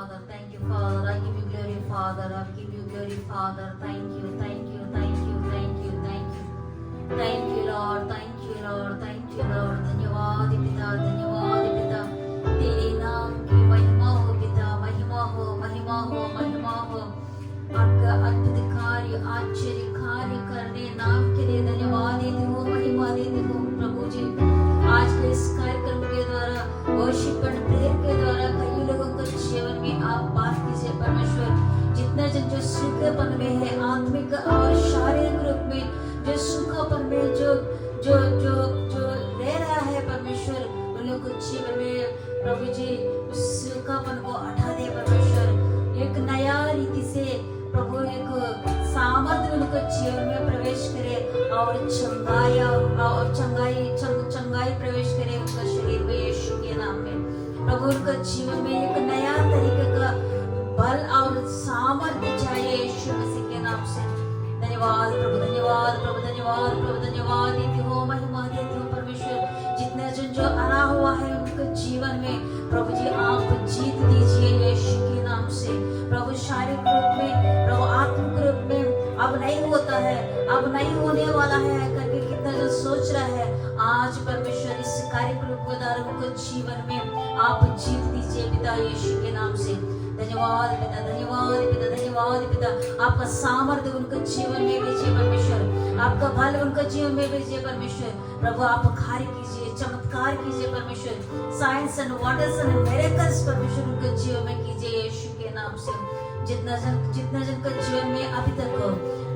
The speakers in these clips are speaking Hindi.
Father. Thank you, Father. I give you glory, Father. I give you glory, Father. Thank you, thank you, thank you, thank you, thank you. Thank you, Lord. Thank you, Lord. Thank you, Lord. धन्यवाद पिता, धन्यवाद पिता. तेरे नाम की महिमा हो पिता, महिमा हो, महिमा हो, महिमा हो. आपका अद्भुत कार्य, आश्चर्य कार्य करने नाम के लिए धन्यवाद देती हूँ, महिमा देती हूँ प्रभु जी. आज के इस कार्यक्रम के द्वारा, वर्शिप एंड प्रेयर के द्वारा कई लोगों के जीवन में आप बात कीजिए परमेश्वर. जितना जन जो सूखेपन में है, आत्मिक और शारीरिक रूप में जो सूखापन में जो जो जो जो रह रहा है परमेश्वर, उन लोगों के जीवन में प्रभु जी उस सूखापन को हटा दे परमेश्वर. एक नया रीति से प्रभु एक सामर्थ्य उनके जीवन में प्रवेश करे और चंगाई प्रवेश करे उनका शरीर में यीशु के नाम में. प्रभु उनके जीवन में एक नया तरीके का बल और सामर्थ्य चाहिए यीशु मसीह के नाम से. धन्यवाद प्रभु, धन्यवाद प्रभु, धन्यवाद प्रभु, धन्यवाद देती हो, महिमा देती हो परमेश्वर. जितने जन जो हरा हुआ है उनके जीवन में प्रभु जी आप जीत दीजिए यीशु के नाम से. प्रभु शारीरिक रूप में, प्रभु आत्मिक रूप में अब नहीं होता है, अब नहीं होने वाला है करके कितना जो सोच रहा है, आज परमेश्वर इस कार्यक्रम के द्वारा उनके जीवन में आप जीत दीजिए पिता यीशु के नाम से. धन्यवाद पिता, धन्यवाद पिता, धन्यवाद पिता. आपका सामर्थ्य उनके जीवन में भेजिए परमेश्वर, आपका बल उनके जीवन में भेजिए परमेश्वर. प्रभु आप कार्य कीजिए, चमत्कार कीजिए परमेश्वर. Science and wonders and miracles परमेश्वर उनके जीवन में कीजिए यीशु के नाम से. जितना जन का जीवन में अभी तक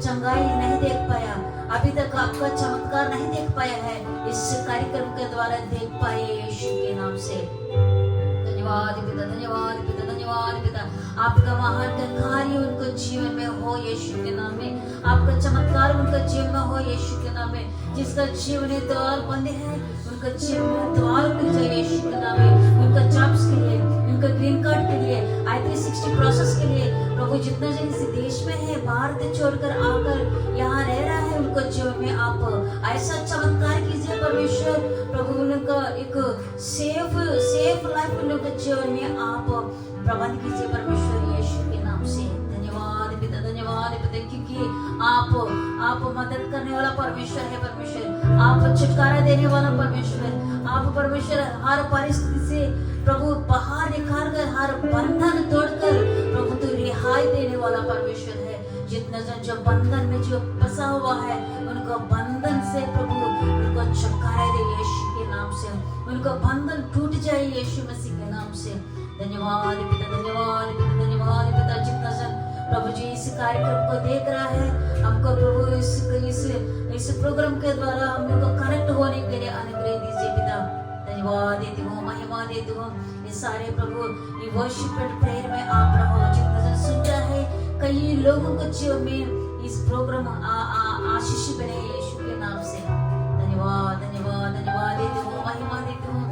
चंगाई नहीं देख पाया, अभी तक आपका चमत्कार नहीं देख पाया है, इस कार्यक्रम के द्वारा देख पाए यीशु के नाम से. धन्यवाद पिता, धन्यवाद पिता, धन्यवाद पिता. आपका महान कार्य उनके जीवन में हो यीशु के नाम में. आपका चमत्कार उनके जीवन में हो यीशु के नाम में. जिसका जीवन द्वार बंद है उनका जीवन में द्वार खुल जाए यीशु के नाम में. उनका जॉब्स के लिए, उनका ग्रीन कार्ड के लिए, I-360 प्रोसेस के लिए प्रभु जितना जन इस देश में है, भारत छोड़कर आकर यहाँ रह रहा है, उनका जीवन में आप ऐसा चमत्कार कीजिए परमेश्वर. प्रभु उनका एक सेफ लाइफ उनके जीवन में आप प्रबंध कीजिए परमेश्वर यीशु के नाम से. धन्यवाद पिता, धन्यवाद पिता, क्योंकि आप मदद करने वाला परमेश्वर है परमेश्वर. आप छुटकारा देने वाला परमेश्वर. आप परमेश्वर हर परिस्थिति से प्रभु बाहर निकाल कर, हर बंधन तोड़कर प्रभु तो रिहाई देने वाला परमेश्वर है. जितना जन जो बंधन में जो फंसा हुआ है, उनका बंधन से प्रभु उनको छुटकारा दे यीशु के नाम से. उनका बंधन टूट जाए यीशु मसीह के नाम से. धन्यवाद पिता, धन्यवाद पिता, धन्यवाद पिता. जितना जन प्रभु जी इस कार्यक्रम को देख रहा है, हमको प्रभु इस प्रोग्राम के द्वारा हम लोग को कनेक्ट होने के लिए अनुग्रह दीजिए पिता. धन्यवाद देती हूँ, महिमा देती हूँ. ये सारे प्रभु ये वर्शिप एंड प्रेयर में आप रहो. जितना जन सुन रहा है, कई लोगों को जीवन में इस प्रोग्राम आशीष बने यीशु के नाम से. धन्यवाद, धन्यवाद, धन्यवाद देती हूँ, महिमा देती हूँ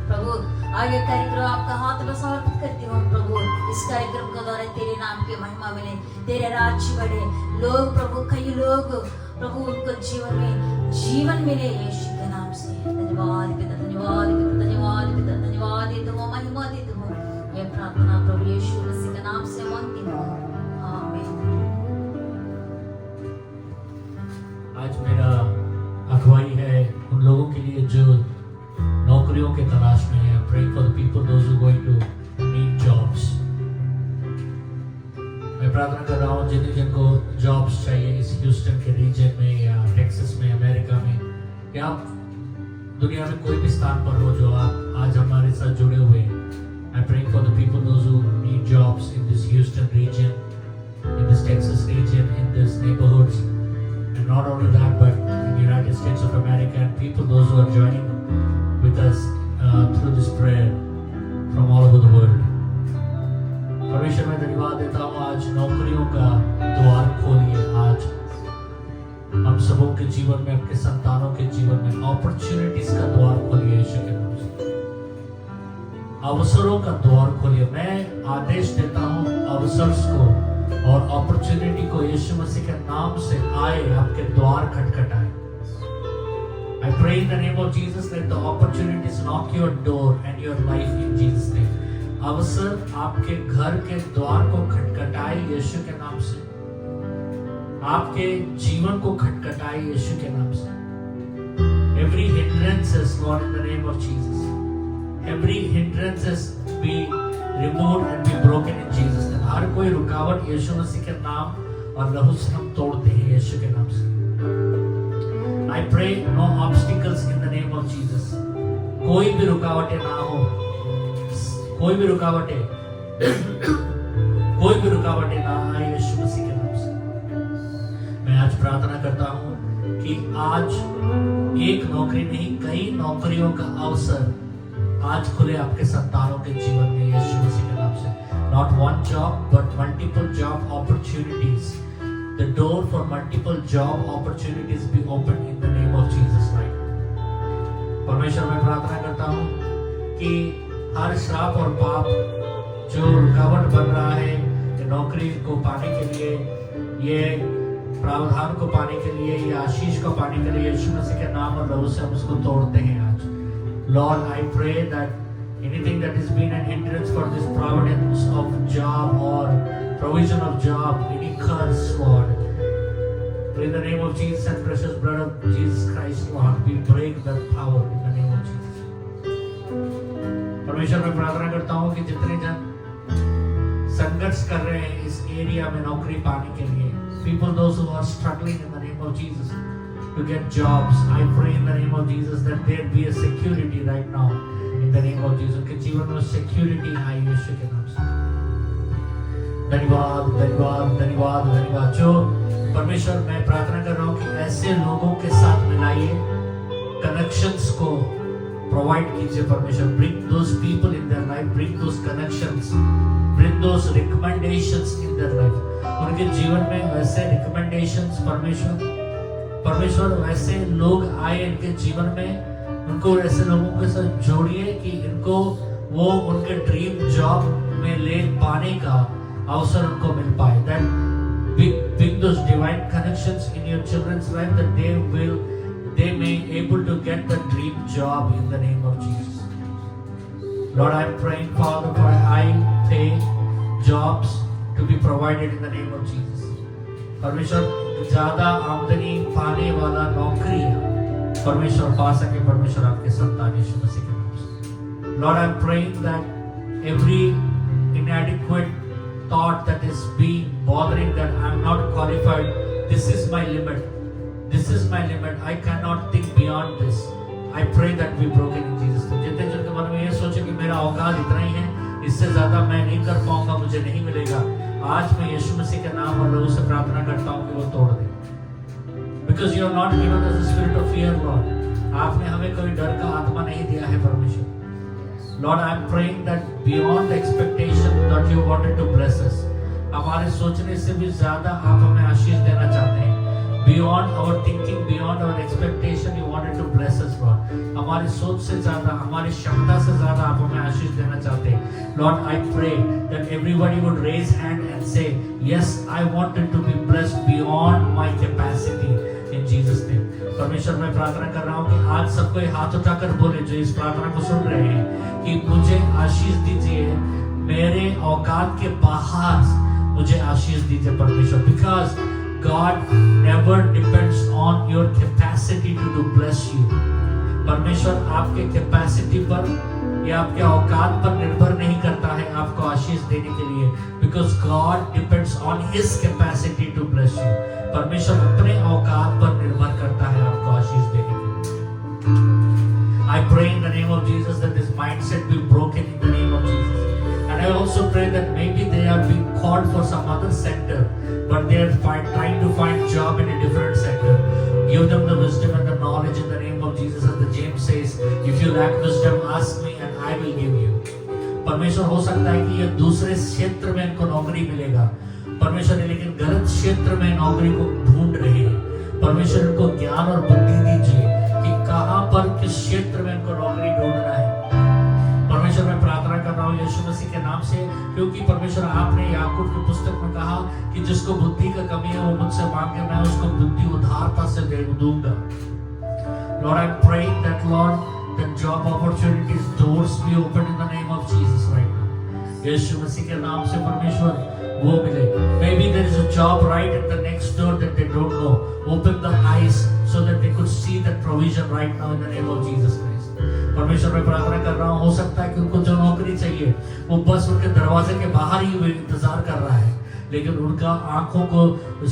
प्रभु. आगे कार्यक्रम आपका हाथ में समर्पित करती हूँ प्रभु. इस कार्यक्रम के द्वारा तेरे नाम की महिमा मिले, तेरे राज्य बढ़े. लोग प्रभु, कई लोग प्रभु उनको जीवन मिले यीशु के नाम से. धन्यवाद पिता, धन्यवाद पिता, धन्यवाद पिता, धन्यवाद देती हूँ, महिमा देती हूँ. ये प्रार्थना प्रभु यीशु मसीह के नाम से मांगती हूँ, आमीन. आज मेरा अगुवाई है उन लोगों के लिए जो नौकरियों के तलाश में है. Praying for the people those who are going to need jobs. मैं प्रार्थना कर रहा हूँ जिनको जॉब्स चाहिए इस ह्यूस्टन के रीजन में या टेक्सास में, अमेरिका में, या आप दुनिया में कोई भी स्थान पर हो जो आप आज हमारे साथ जुड़े हुए हैं. I'm praying for the people those who need jobs in this Houston region, in this Texas region, in these neighborhoods, and not only that, but in the United States of America, and people those who are joining with us through this prayer from all over the world. परमेश्वर मैं धन्यवाद देता हूँ. आज नौकरियों का द्वार खोलिए. आज हम सबों के जीवन में, आपके संतानों के जीवन में अपॉर्चुनिटीज का द्वार खोलिए यीशु के नाम से. अवसरों का द्वार खोलिए. मैं आदेश देता हूँ अवसर को और अपॉर्चुनिटी को यीशु मसीह के नाम से आए, आपके द्वार खटखटाए. I pray in the name of Jesus that the opportunities knock your door and your life in Jesus' name. अवसर आपके घर के द्वार को खटखटाए यीशु के नाम से, आपके जीवन को खटखटाए यीशु के नाम से। Every hindrances, Lord, in the name of Jesus. Every hindrances be removed and be broken in Jesus' name. हर कोई रुकावट यीशु मसीह के नाम और लहू से हम तोड़ते हैं यीशु के नाम से। I pray no obstacles in the name of Jesus. कोई भी रुकावटें ना हो, कोई भी रुकावटें ना आए यीशु मसीह के नाम से। मैं आज प्रार्थना करता हूँ कि आज एक नौकरी नहीं, कई नौकरियों का अवसर आज खुले आपके संतानों के जीवन में यीशु मसीह के नाम से। Not one job but multiple job opportunities. The door for multiple job opportunities be opened in the name of Jesus Christ. परमेश्वर मैं प्रार्थना करता हूँ कि हर श्राप और पाप जो रुकावट बन रहा है नौकरी को पाने के लिए, ये प्रावधान को पाने के लिए, ये आशीष को पाने के लिए यीशु मसीह के नाम और लहू से हम उसको तोड़ते हैं आज। Lord, I pray that anything that has been an hindrance for this providence of job or provision of job, any curse, Lord, in the name of Jesus and precious blood of Jesus Christ, Lord, we break that power in the name of Jesus. परमेश्वर मैं प्रार्थना करता हूँ कि जितने जन संघर्ष कर रहे हैं इस एरिया में नौकरी पाने के लिए, people those who are struggling in the name of Jesus to get jobs, I pray in the name of Jesus that there be a security right now in the name of Jesus. उनके जीवन में security आए यीशु के नाम से। धन्यवाद धन्यवाद धन्यवाद धन्यवाद। जो परमेश्वर मैं प्रार्थना कर रहा हूँ कि ऐसे लोगों के साथ मिलाइए, कनेक्शंस को प्रोवाइड कीजिए परमेश्वर। Bring those people in their life, bring those connections, bring those recommendations in their life. उनके जीवन में वैसे recommendations परमेश्वर वैसे लोग आए इनके जीवन में, उनको ऐसे लोगों के साथ जोड़िए कि इनको वो उनके ड्रीम जॉब में ले पाने का अवसर उनको मिल पाए। That bring those divine connections in your children's life that they may able to get the dream job in the name of Jesus. Lord, I am praying, Father, for high pay jobs to be provided in the name of Jesus. परमेश्वर ज्यादा आमदनी पाने वाला नौकरी परमेश्वर पा सके, परमेश्वर आपके संतान यीशु मसीह के नाम से। Lord, I am praying that every inadequate thought that is being bothering, that I am not qualified, this is my limit, this is my limit, I cannot think beyond this, I pray that be broken in Jesus name। जितने जन के मन में ये सोचे कि मेरा औकात इतना ही है, इससे ज्यादा मैं नहीं कर पाऊंगा, मुझे नहीं मिलेगा, आज मैं यीशु मसीह के नाम और लोगों से प्रार्थना करता हूँ कि वो तोड़ दे। Because you are not given us a spirit of fear, Lord. आपने हमें कोई डर का आत्मा नहीं दिया है परमेश्वर। Lord, I am praying that beyond the expectation that you wanted to bless us, हमारे सोचने से भी ज्यादा आप हमें आशीष देना चाहते हैं। Beyond our thinking, beyond our expectation, you wanted to bless us, Lord. हमारी सोच से ज्यादा, हमारी क्षमता से ज्यादा आप हमें आशीष देना चाहते हैं। Lord, I pray that everybody would raise hand and say, yes, I wanted to be blessed beyond my capacity in Jesus name. परमेश्वर मैं प्रार्थना कर रहा हूँ कि आज सबको हाथ उठाकर बोले जो इस प्रार्थना को सुन रहे हैं कि मुझे आशीष दीजिए, मेरे औकात के बाहर मुझे आशीष दीजिए परमेश्वर। Because God never depends on your capacity to bless you. परमेश्वर आपके कैपेसिटी पर या आपके औकात पर निर्भर नहीं करता है आपको आशीष देने के लिए। Because God depends on His capacity to bless you. परमेश्वर अपने औकात पर निर्भर करता है आपको आशीष देने के लिए। I pray in the name of Jesus that this mindset be broken in the name of Jesus. And I also pray that maybe they are being called for some other sector, but they are trying to find job in a different sector. Give them the wisdom and the knowledge in the name of Jesus. As the James says, if you lack wisdom, ask me and I will give you. परमेश्वर हो सकता है कि ये दूसरे क्षेत्र में इनको नौकरी मिलेगा परमेश्वर, लेकिन गलत क्षेत्र में नौकरी को ढूंढ रहे हैं। परमेश्वर इनको ज्ञान और बुद्धि दीजिए कि कहां पर किस क्षेत्र में इनको नौकरी ढूंढना है। परमेश्वर मैं प्रार्थना कर रहा हूँ यीशु मसीह के नाम से, क्योंकि परमेश्वर आपने याकूब की पुस्तक में कहा कि जिसको बुद्धि का कमी है वो मुझसे मांगे, मैं उसको बुद्धि उदारता से दे दूंगा। Lord, I'm praying that Lord, that job opportunities doors be opened in the name of Jesus right now. यीशु मसीह के नाम से परमेश्वर वो मिले। Maybe there is a job right at the next door that they don't know. Open the eyes so that they could see that provision right now in the name of Jesus Christ. परमेश्वर मैं प्रार्थना कर रहा हूँ, हो सकता है कि उनको जो नौकरी चाहिए वो बस उनके दरवाजे के बाहर ही वो इंतजार कर रहा है, लेकिन उनका आंखों को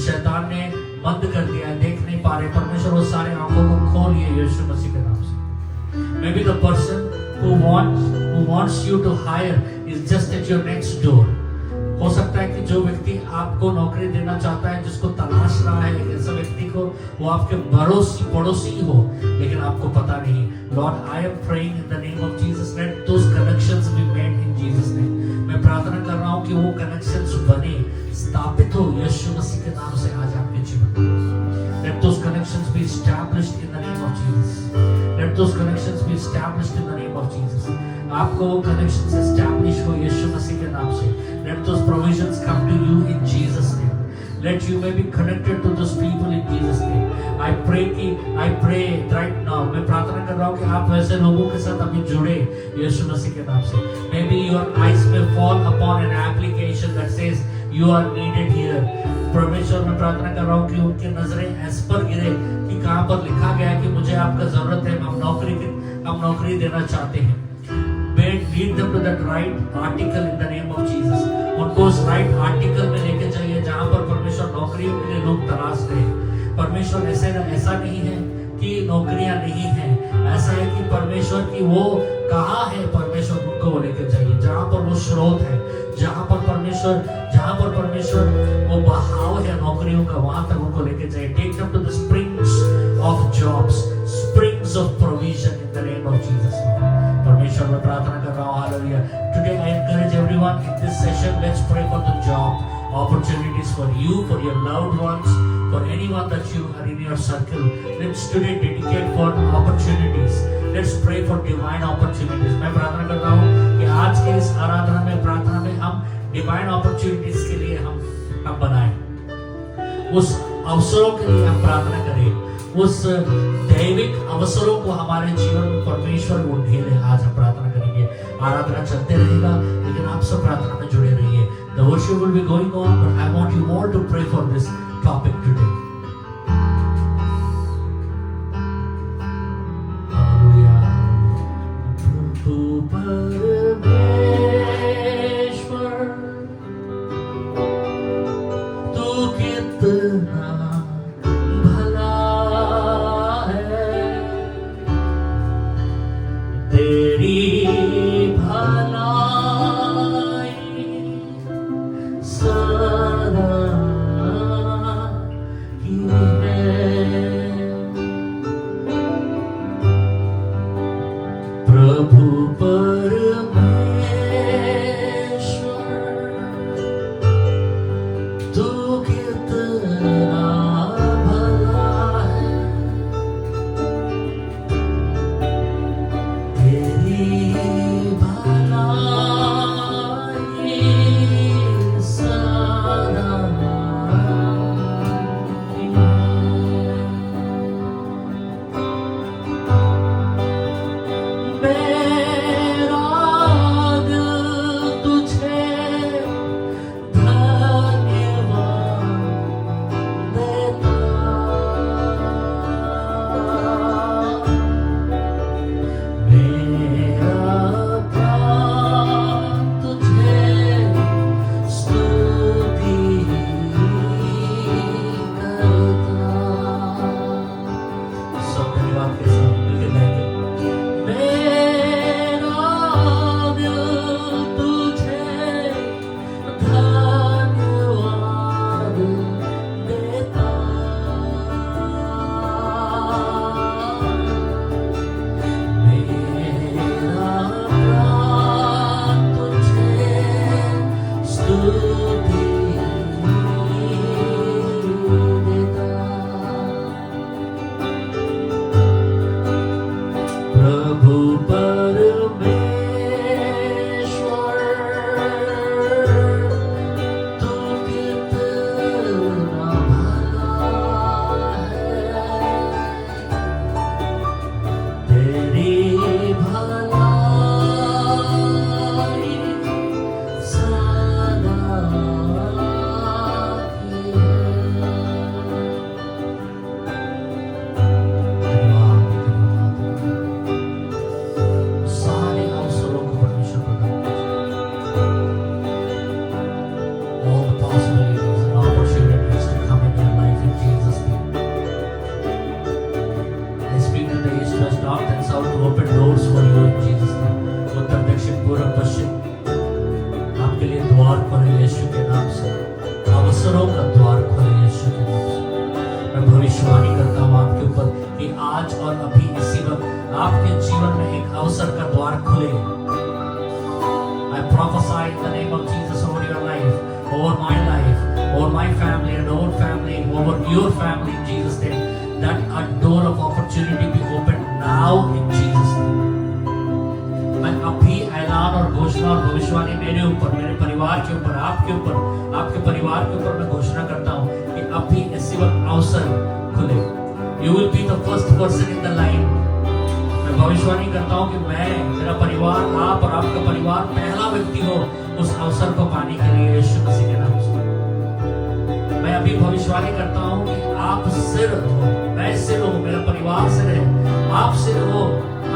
शैतान ने बंद कर दिया है, देख नहीं पा रहे। परमेश्वर वो सारे आंखों को खोलिए यीशु मसीह के नाम से। Maybe the person who wants you to hire is just at your next door. हो सकता है कि जो व्यक्ति आपको नौकरी देना चाहता है, जिसको तलाश रहा है एक ऐसा व्यक्ति को, वो आपके पड़ोसी हो, लेकिन आपको पता नहीं। Lord, I am praying in the name of Jesus, let those connections be made in Jesus name. मैं प्रार्थना कर रहा हूँ कि वो connections बने, स्थापित हो यीशु मसीह के नाम से आज आपके जीवन में। Let those connections be established in the name of Jesus. Let those connections be established in the name of Jesus. आपको वो connections establish हो यीशु मसीह के नाम से। Let those provisions come to you in Jesus name. Let you may be connected to those people in Jesus name. I pray right now, मैं प्रार्थना कर रहा हूँ कि आप वैसे लोगों के साथ अभी जुड़े यीशु मसीह के नाम से। Maybe your eyes may fall upon an application that says you are needed here. परमेश्वर मैं प्रार्थना कर रहा हूँ कि उनकी नजरें ऐस पर गिरे कि कहाँ पर लिखा गया है कि मुझे आपका जरूरत है, हम नौकरी देना चाहते हैं। Lead them to that right article in the name of Jesus. उनको उस right article में लेके जाइए जहाँ पर परमेश्वर नौकरियों के लिए लोग तलाश रहे हैं। परमेश्वर ऐसा नहीं है कि नौकरियां नहीं हैं, ऐसा है कि परमेश्वर की वो कहाँ है, परमेश्वर उनको वो लेके जाइए जहाँ पर वो स्रोत है, जहाँ पर परमेश्वर वो बहाव है नौकरियों का, वहां तक उनको लेके जाइए। Take them to the springs of jobs, springs of provision in the name of Jesus. परमेश्वर मैं प्रार्थना कर रहा हूँ, hallelujah. Today I encourage everyone in this session, let's pray for the job opportunities for you, for your loved ones, for anyone that you are in your circle. Let's today dedicate for opportunities. Let's pray for divine opportunities. मैं प्रार्थना कर रहा हूँ कि आज के इस आराधना में प्रार्थना में हम divine opportunities के लिए हम बनाएं, उस अवसरों के लिए हम प्रार्थना करें, उस दैविक अवसरों को हमारे जीवन में परमेश्वर को ढेले। आज हम प्रार्थना करेंगे, आराधना चलते रहेगा, लेकिन आप सब प्रार्थना में जुड़े रहिए। The worship will be going on, but I want you all to pray for this topic today. केवल अभी इसी वक्त आपके जीवन में एक अवसर का द्वार खुले। I prophesy in the name of Jesus over your life, over my life, over my family and our family, over your family in Jesus' name, that a door of opportunity be opened now in Jesus' name. मैं अभी ऐलान और घोषणा और भविष्यवाणी मेरे ऊपर, मेरे परिवार के ऊपर, आपके ऊपर, आपके परिवार के ऊपर मैं घोषणा करता हूँ कि अभी इसी वक्त अवसर खुले। You will be the first person in the line. मैं भविष्यवाणी करता हूँ कि मैं, मेरा परिवार, आप और आपका परिवार पहला व्यक्ति हो उस अवसर को पाने के लिए यीशु मसीह के नाम से। मैं अभी भविष्यवाणी करता हूँ कि आप सिर हो, मैं सिर हूँ, मेरा परिवार सिर है, आप सिर हो,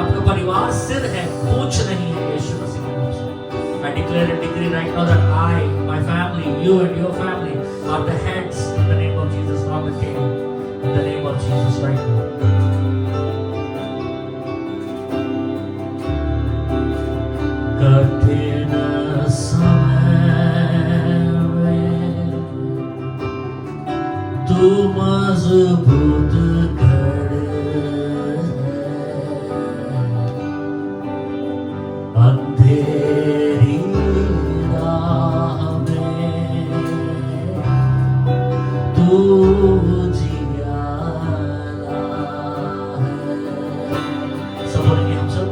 आपका परिवार सिर है, पूछ नहीं है यीशु मसीह के नाम से। I declare and decree right now that I, my family, you and your family are the heads in the name of Jesus, not the tail. In the name of Jesus right now. कठिन समय में तू मजबूत खड़े अंधेरी राह में तू जियाला है। सब बोलेंगे हम सब।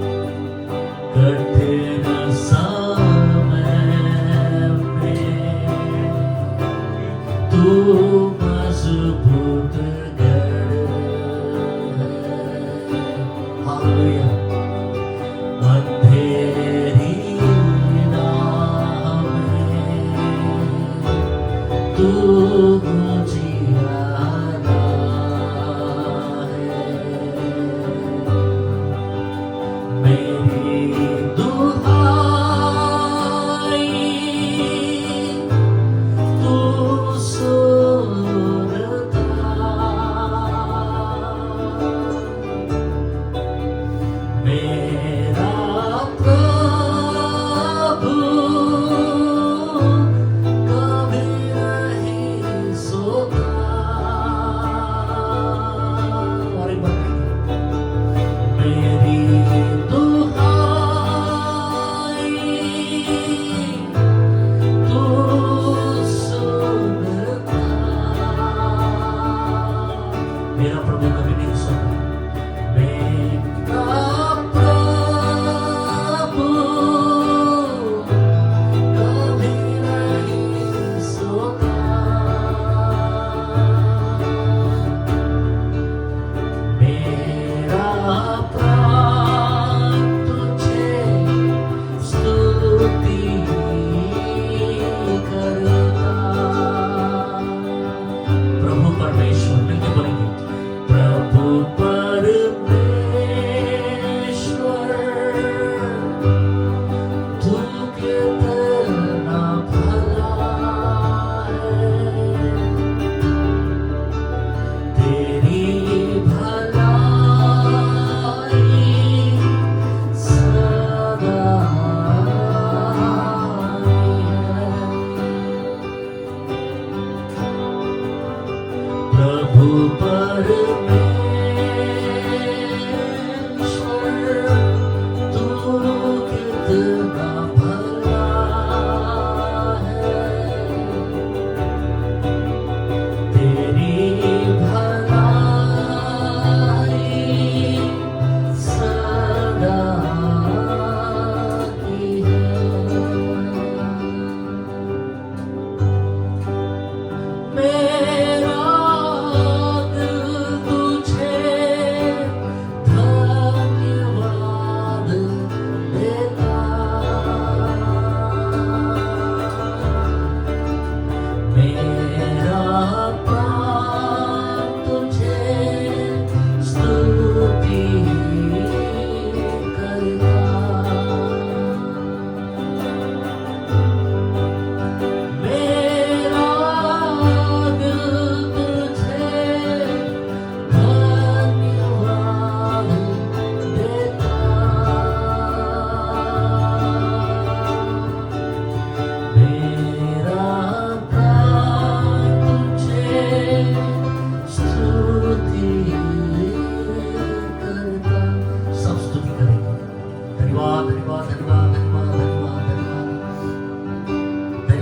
कठिन समय में तू मजबूत गढ़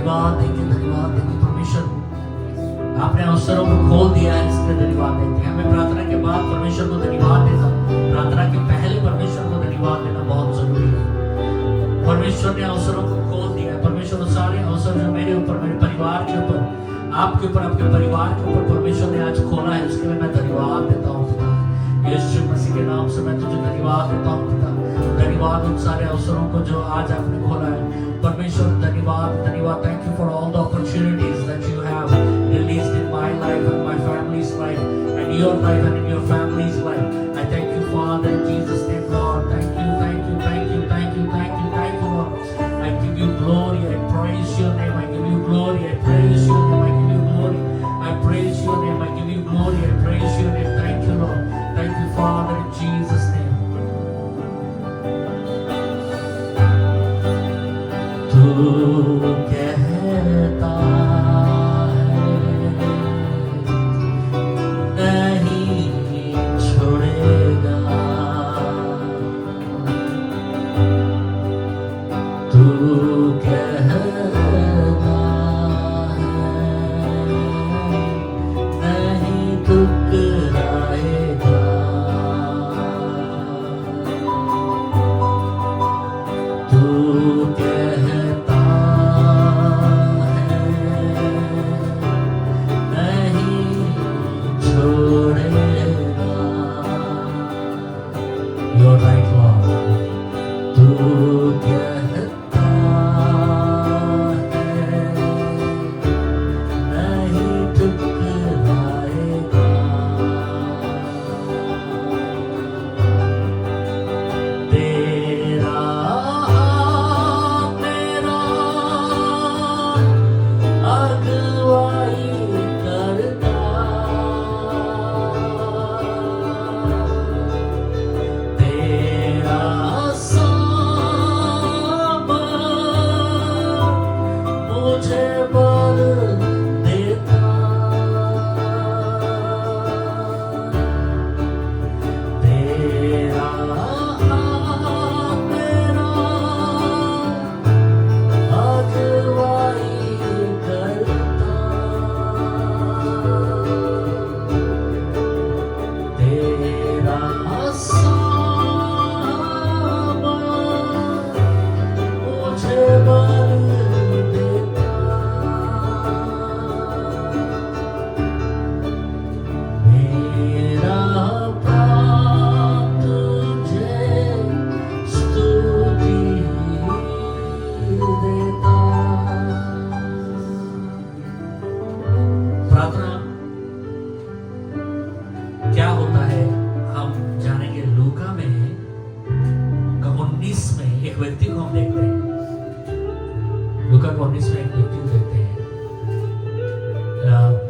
धन्यवाद देंगे परमेश्वर, आपने अवसरों को खोल दिया है, इसके धन्यवाद देते हैं। हमें प्रार्थना के बाद परमेश्वर को धन्यवाद देना, प्रार्थना के पहले परमेश्वर को धन्यवाद देना बहुत जरूरी है। परमेश्वर ने अवसरों को खोल दिया है। परमेश्वर सारे अवसर जो मेरे ऊपर, मेरे परिवार के ऊपर, आपके ऊपर, आपके परिवार के ऊपर परमेश्वर ने आज खोला है, उसके लिए मैं धन्यवाद देता हूँ पिता। यीशु मसीह के नाम से मैं तुझे धन्यवाद देता हूँ पिता। धन्यवाद उन सारे अवसरों को जो आज आपने खोला है परमेश्वर, धन्यवाद धन्यवाद। Thank you for all the opportunities that you have released in my life and my family's life and your life and in your family's life. I thank you, Father, in Jesus' name, Lord. Thank you, thank you, thank you, thank you, thank you, thank you, Lord. I give you glory, I praise your name, I give you glory, I praise your name, I give you glory, I praise your name, I give you glory, I praise your name. Thank you, Lord. Thank you, Father, in Jesus' name. तू कहता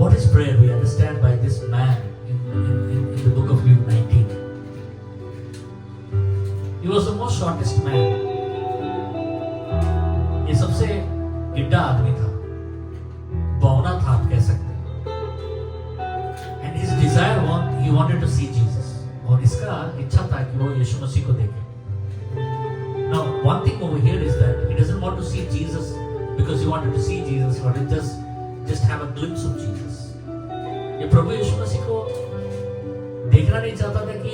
What is prayer? We understand by this man in the book of Luke 19. He was the most shortest man. ये सबसे गिड्ढा आदमी था, बौना था आप कह सकते हैं. And his desire was he wanted to see Jesus. और इसका इच्छा था कि वो यीशु मसीह को देखे. Now one thing over here is that he doesn't want to see Jesus because he wanted to see Jesus, but he just have a glimpse of Jesus. ये प्रभु यीशु मसीह को देखना नहीं चाहता था कि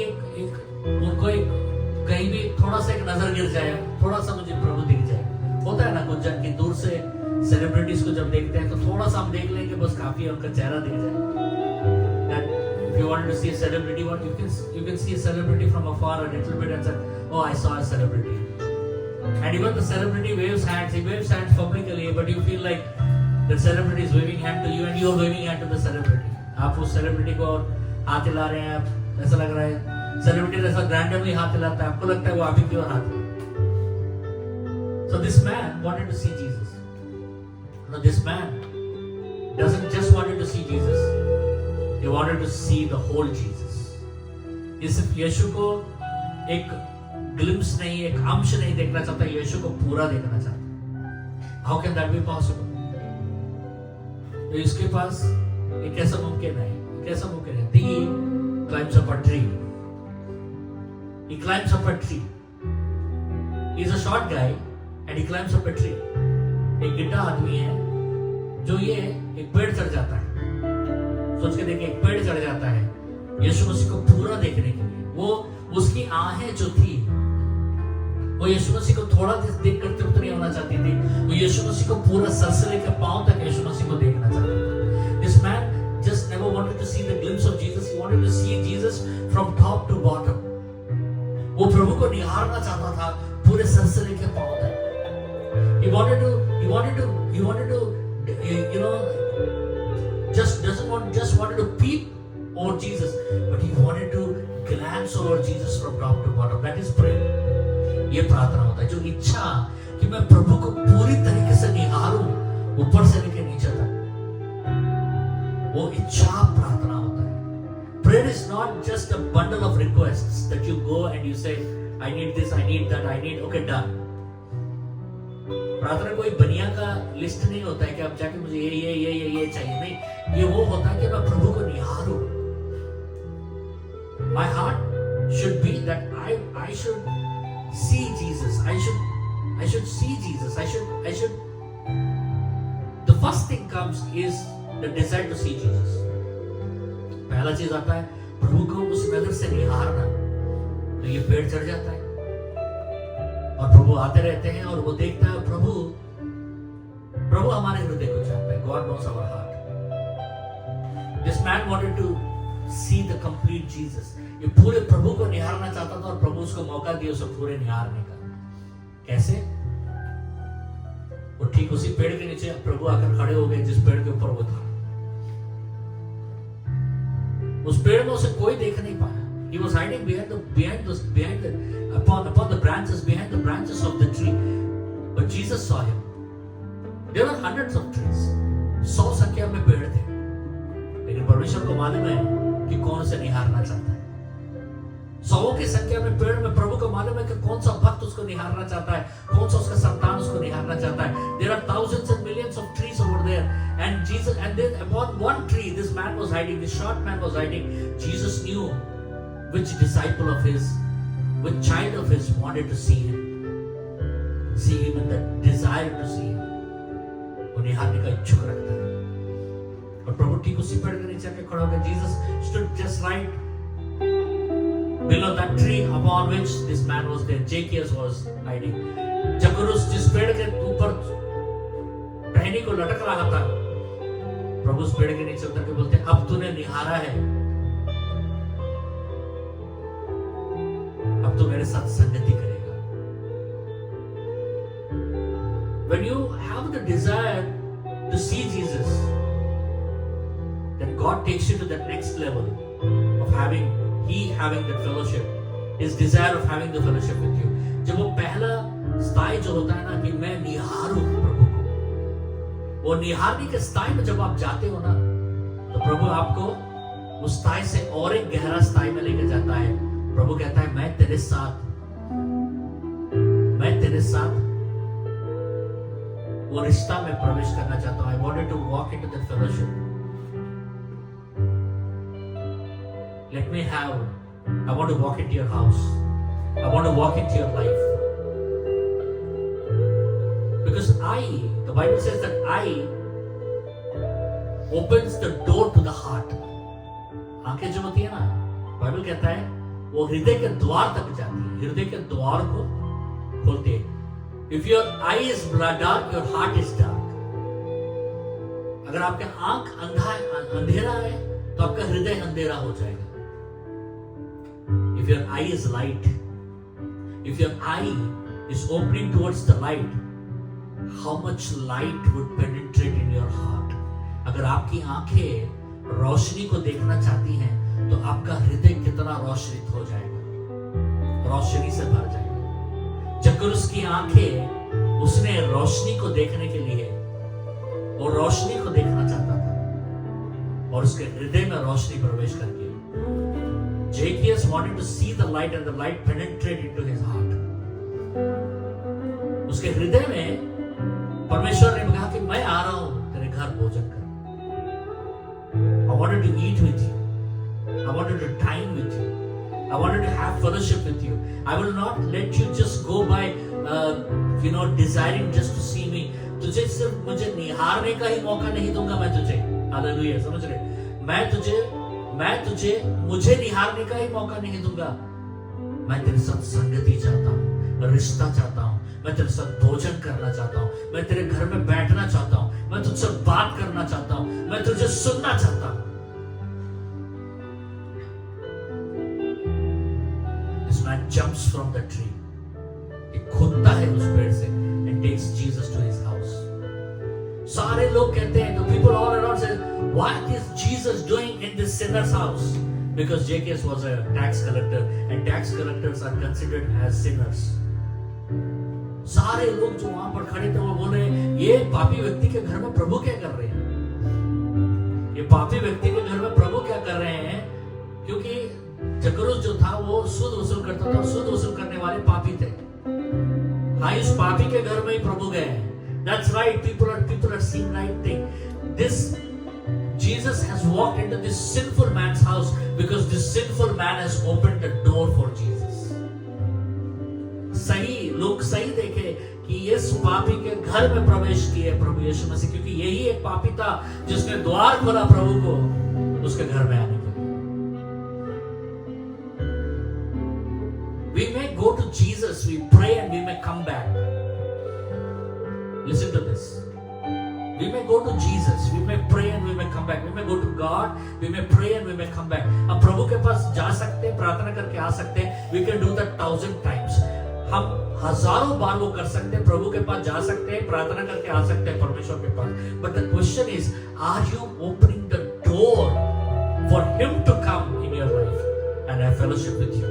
उनको कहीं भी थोड़ा सा एक नजर गिर जाए, थोड़ा सा मुझे प्रभु दिख जाए. होता है ना कुछ जन की दूर से सेलिब्रिटीज को जब देखते हैं तो थोड़ा सा हम देख लेंगे, बस काफी है उनका चेहरा दिख जाए. And if you wanted to see a celebrity, what you can see a celebrity from afar a little bit and say, oh, I saw a celebrity. And even the celebrity waves hands, he waves hands publicly, but you feel like the celebrity is waving hand to you and you are waving hand to the celebrity. आप उस सेलिब्रिटी को हाथ हिला रहे हैं, ऐसा लग रहा है सेलिब्रिटी ऐसा रैंडमली हाथ हिलाता है, आपको लगता है वो आप ही क्यों हाथ. So this man wanted to see Jesus. Now this man doesn't just wanted to see Jesus, he wanted to see the whole Jesus. ये सिर्फ यीशु को एक ग्लिम्स नहीं, एक अंश नहीं देखना चाहता, यीशु को पूरा देखना चाहता. How can that be possible? तो इसके पास एक ऐसा मुमकिन है, कैसा मुमकिन है? He climbs up a tree. He climbs up a tree. He's a short guy and he climbs up a tree. एक गिड्ढा आदमी है जो ये एक पेड़ चढ़ जाता है, सोच के देखिए, एक पेड़ चढ़ जाता है यीशु मसीह को पूरा देखने के लिए। वो उसकी आहें जो थी, वो यीशु मसीह को थोड़ा देख कर तृप्त नहीं होना चाहती थी, वो यीशु मसीह को पूरा सर से लेकर पांव तक यीशु मसीह को देखना चाहती थी। This man just never wanted to see the glimpse of Jesus. He wanted to see Jesus from top to bottom. वो प्रभु को निहारना चाहता था पूरे सर से लेकर पांव तक। He wanted to, you know, just wanted to peep over Jesus, but he wanted to glance over Jesus from top to bottom. That is prayer. ये प्रार्थना होता है, जो इच्छा कि मैं प्रभु को पूरी तरीके से निहारूं, ऊपर से लेकर नीचे तक, वो इच्छा प्रार्थना होता है। Prayer is not just a bundle of requests that you go and you say, I need this, I need that, I need, okay, done. प्रार्थना कोई बनिया का लिस्ट नहीं होता है कि आप जाके मुझे ये चाहिए, नहीं। ये वो होता है कि मैं प्रभु को निहारूं। My heart should be that I should see Jesus. I should see Jesus. I should. The first thing comes is the desire to see Jesus. पहला चीज आता है प्रभु को उस नजर से निहारना, तो ये पेड़ चढ़ जाता है और प्रभु आते रहते हैं और वो देखता है, प्रभु हमारे हृदय को जानता है। God knows our heart. This man wanted to see the complete Jesus. ये पूरे प्रभु को निहारना चाहता था और प्रभु उसको मौका दिया उसे पूरे निहारने का। कैसे? वो ठीक उसी पेड़ के नीचे प्रभु आकर खड़े हो गए जिस पेड़ के ऊपर वो था। उस पेड़ में उसे कोई देख नहीं पाया। He was hiding upon the branches of the tree. But Jesus saw him. There were hundreds of trees. 100 संख्या में पेड़ थे, लेकिन परमेश्वर को मालूम है कि कौन से निहारना चाहता है। 100 की संख्या में पेड़ में प्रभु को मालूम है कि कौन सा भक्त उसको निहारना चाहता है, कौन सा उसका संतान उसको निहारना चाहता है। There are thousands and millions of trees over there, and then upon one tree, this man was hiding. This short man was hiding. Jesus knew which disciple of his, which child of his wanted to see him and the desire to see him. वो निहारने का इच्छुक रखता है। और प्रभु ठीक उसी पेड़ के नीचे आके खड़ा होकर, Jesus stood just right below that tree upon which this man was there. Zacchaeus was hiding. जकरुस जिस पेड़ के ऊपर टहनी को लटक रहा था, प्रभु उस पेड़ के नीचे उतर के बोलते, अब तूने निहारा है, अब तो मेरे साथ संगति करेगा। When you have the desire to see Jesus, then God takes you to that next level of having that fellowship, His desire of having the fellowship with you. जब वो पहला स्थाई जो होता है ना कि मैं निहारूं प्रभु को, वो निहारने के स्थाई में जब आप जाते हो ना, तो प्रभु आपको उस स्थाई से और एक गहरा स्थाई में लेकर जाता है। प्रभु कहता है, मैं तेरे साथ वो रिश्ता में प्रवेश करना चाहता हूं। I wanted to walk into that fellowship. I want to walk into your house. I want to walk into your life. Because the Bible says that eye opens the door to the heart. आंखें जो होती है ना, बाइबल कहता है वो हृदय के द्वार तक जाती है, हृदय के द्वार को खोलती है। If your eye is dark, your heart is dark. अगर आपके आंख अंधेरा है तो आपका हृदय अंधेरा हो जाएगा। If your eye is light, if your eye is opening towards the light, how much light would penetrate in your heart? अगर आपकी आंखें रोशनी को देखना चाहती हैं तो आपका हृदय कितना रोशनित हो जाएगा, रोशनी से भर जाएगा। जकरुस की आंखें, उसने रोशनी को देखने के लिए वो रोशनी को देखना चाहता था और उसके हृदय में रोशनी प्रवेश कर गई। Zacchaeus wanted to see the light and the light penetrated into his heart. उसके हृदय में परमेश्वर ने कहा कि मैं आ रहा हूं तेरे घर भोजन कर। I wanted to eat with you. I wanted to dine with you. I wanted to have fellowship with you. I will not let you just go by, desiring just to see me, to तुझे सिर्फ मुझे निहारने का ही मौका नहीं दूंगा मैं तुझे, हालेलुया, समझ रहे, मैं तुझे मुझे निहारने का ही मौका नहीं दूंगा, मैं तेरे साथ संगति चाहता हूँ, रिश्ता चाहता हूँ, मैं तेरे साथ भोजन करना चाहता हूँ, मैं तेरे घर में बैठना चाहता हूँ, मैं तुझसे बात करना चाहता हूँ, मैं तुझे सुनना चाहता हूँ। This man jumps from the tree, ये कूदता है उस पेड़ से and takes Jesus to his house. सारे लोग कहते हैं, the people all around say, what is Jesus doing in this sinner's house? Because Zacchaeus was a tax collector and tax collectors are considered as sinners. सारे लोग जो वहां पर खड़े थे वो बोल रहे हैं, ये पापी व्यक्ति के घर में प्रभु क्या कर रहे हैं, ये पापी व्यक्ति के घर में प्रभु क्या कर रहे हैं, क्योंकि जकरुस जो था वो सूद वसूल करता था, सूद वसूल करने वाले पापी थे। हाँ, इस पापी के घर में ही प्रभु गए हैं। That's right, people are seeing right thing. This Jesus has walked into this sinful man's house because this sinful man has opened the door for Jesus. सही लोग सही देखे कि इस पापी के घर में प्रवेश किए प्रभु यीशु मसीह, क्योंकि यही एक पापी था जिसने द्वार खोला प्रभु को उसके घर में आने के लिए। We may go to Jesus, we pray and we may come back. Listen to this. We may go to Jesus, we may pray and we may come back. We may go to God, we may pray and we may come back. हम प्रभु के पास जा सकते हैं, प्रार्थना करके आ सकते हैं. We can do that 1,000 times. हम हजारों बार वो कर सकते हैं, प्रभु के पास जा सकते हैं, प्रार्थना करके आ सकते हैं परमेश्वर के पास. But the question is, are you opening the door for Him to come in your life and have fellowship with you?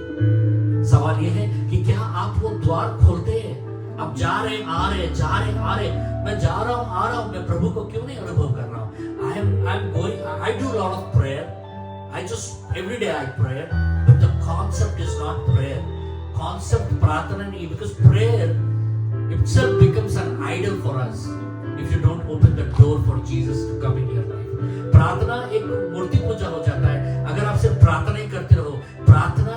सवाल ये है कि क्या आप वो द्वार खोलते हैं? आप जा रहे हैं, आ रहे हैं, जा रहे हैं, आ रहे हैं. मैं जा रहा हूँ, आ रहा हूँ, मैं प्रभु को क्यों नहीं अनुभव कर रहा हूँ? I do a lot of prayer. Every day I pray, but the concept is not prayer. Concept प्रार्थना नहीं, because prayer itself becomes an idol for us if you don't open the door for Jesus to come in your life. प्रार्थना एक मूर्ति पूजा हो जाता है अगर आप सिर्फ प्रार्थना ही करते रहो. प्रार्थना,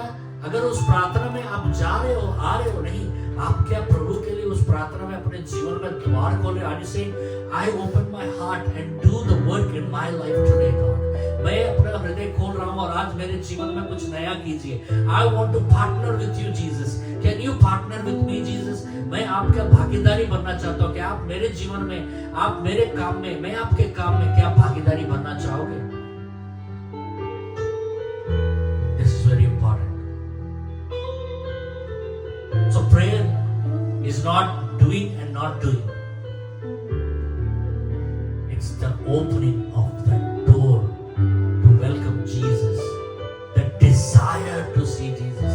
अगर उस प्रार्थना में आप जा रहे हो, आ रहे हो नहीं, आप क्या प्रभु के लिए उस प्रार्थना में अपने जीवन में द्वार खोले? Are you saying, I open my heart and do the work in my life today, God? मैं अपना हृदय खोल रहा हूँ और आज मेरे जीवन में कुछ नया कीजिए. I want to partner with you, Jesus. Can you partner with me, Jesus? मैं आपका भागीदारी बनना चाहता हूँ. क्या आप मेरे जीवन में, आप मेरे काम में, मैं आपके काम में क्या भागीदारी बनना चाहोगे? This is very important. So prayer is not doing and not doing. It's the opening of the door to welcome Jesus. The desire to see Jesus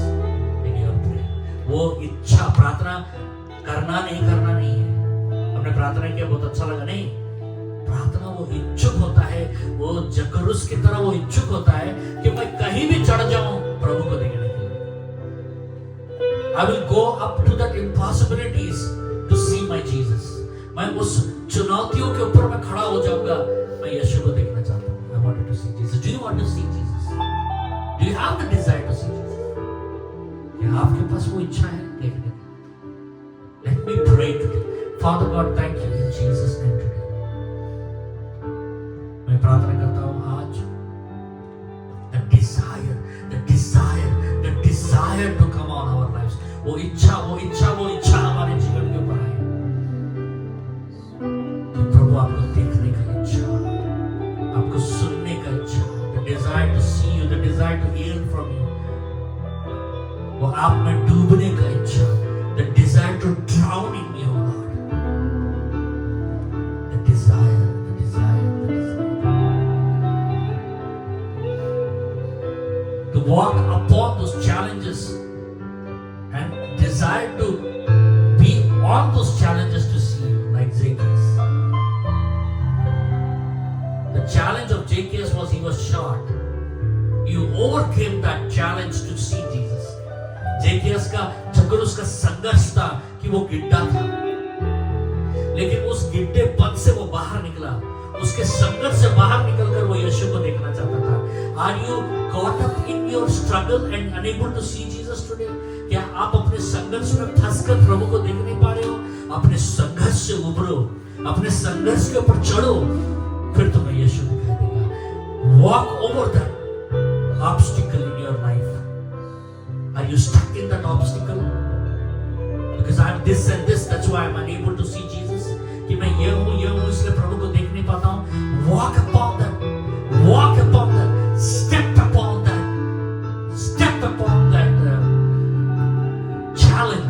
in your prayer. वो इच्छा, प्रार्थना करना नहीं है. हमने प्रार्थना किया, बहुत अच्छा लगा, नहीं. प्रार्थना वो इच्छुक होता है, वो जकरुस की तरह वो इच्छुक होता है कि मैं कहीं भी चढ़ जाऊं प्रभु को देखने. I will go up to that impossibilities to see my Jesus. मैं उस चुनौतियों के ऊपर मैं खड़ा हो जाऊंगा, मैं यीशु को देखना चाहता हूँ. I wanted to see Jesus. Do you want to see Jesus? Do you have the desire to see Jesus? क्या आपके पास वो इच्छा है देखने की? Let me pray today. Father God, thank you in Jesus' name today. मैं प्रार्थना करता हूँ आज the desire to come on our lives. वो इच्छा हमारे जीवन के ऊपर आए. तो प्रभु आपको देखने का इच्छा, आपको सुनने का इच्छा, the desire to see you, the desire to hear from you. वो आप में डूबने का इच्छा, the desire to drown in you, Lord. The desire. To walk upon those challenges and desire to be on those challenges to see you, like Zacchaeus. The challenge of Zacchaeus was he was short. You overcame that challenge to see Jesus. Zacchaeus का जकरुस का संघर्ष था कि वो गिड्ढा था, लेकिन उस गिड्ढे पद से वो बाहर निकला. उसके संघर्ष से बाहर निकलकर वो यीशु को देखना चाहता था. Are you caught up in your struggle and unable to see Jesus today? क्या आप अपने संघर्ष में फंसकर प्रभु को देख नहीं पा रहे हो? अपने संघर्ष से उभरो, अपने संघर्ष के ऊपर चढ़ो, फिर तुम्हें यीशु दिखाई देगा। Walk over that obstacle in your life. Are you stuck in that obstacle? Because I am this and this, that's why I am unable to see Jesus. कि मैं ये हूं इसलिए प्रभु को देख नहीं पाता हूं। Walk upon that, walk upon that, step upon that, step upon that challenge